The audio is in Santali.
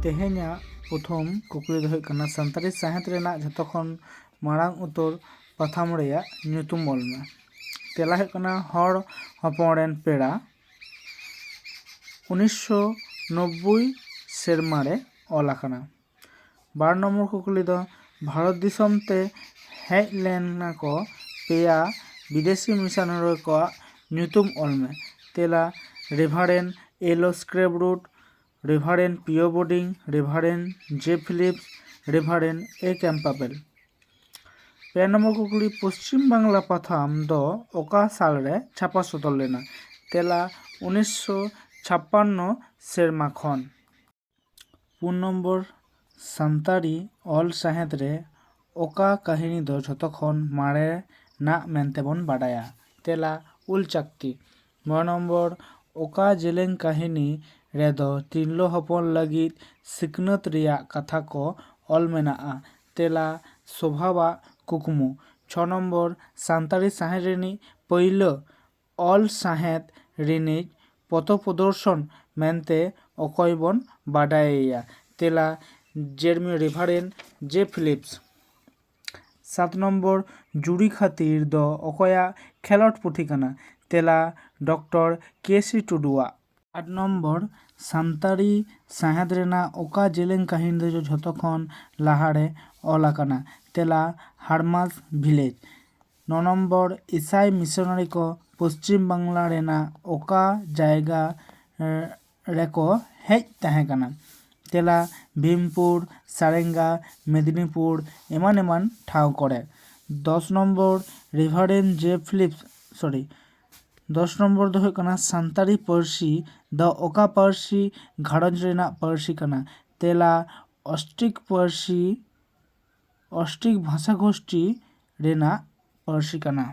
तेहेᱧाग प्रथम कुकली दो हुयुग कना सानताली साहित्य रेनाग झोतो खन मारांग उतर पाथाम रेयाग ᱧᱩᱛᱩᱢ ऑल मे। तेला हुयुग कना हर हपन रेन पेड़ा 1990 सेरमा रे ऑल आकाना। 12 नम्बर कुकली दो भारत दिसम ते हेज लेना को पेया विदेशी मिशनरी को ᱧᱩᱛᱩᱢ ऑल मे। तेला रेभारेन एलो स्क्रेबरूट, रेभारेन पियो बोर्डिंग, रेभारेन जे फिलिप्स, रेभारेन ए कैम्पाबेल। 5 नम्बर कुकली पश्चिम बांगला पाथाम दो ओका साल रे छापा सदर लेना। तेला 1956 सेरमा खन। 4 नम्बर सानताड़ी ऑल साहित्य रे ओका कहानी दो झोतो खन मारे ना मेनते बन बाडाया। तेला उल चाकती। 9 नम्बर ओका जेलें कहानी रेदो तिरलो हपन लगित सिकनत रिया कथा को ऑल मेनाआ। तेला स्वभावा कुकमु। 6 नम्बर सानताड़ी साहित्य रेनी पहलो ऑल साहित्य रेनी पतो प्रदर्शन मेनते अकय बन बाडाया। तेला जेरमी रेभारेन जे फिलिप्स। 7 नम्बर जुड़ी खातिर दो अकया खेलट पुथी कना। तेला डॉक्टर केसी टुडुआ। 8 नम्बर सानताड़ी साहित्य रेना ओका जेलें कहानी दो झोतो खन लाहारे ऑल आकाना। तेला हारमास विलेज। 9 नम्बर ईसाई मिशनरी को पश्चिम बांगला रेना ओका जायगा रेको हेज तहे कना। तेला भीमपुर, सारेंगा, मेदिनीपुर एमान एमान ठाव करे। 10 नम्बर रेभारेन जे फिलिप्स 10 नम्बर दो हुयुग कना सानताड़ी पारसी द ओका पारसी घारंज रेना पारसी कना। तेला अस्टिक भाषा गोष्ठी रेना पारसी कना।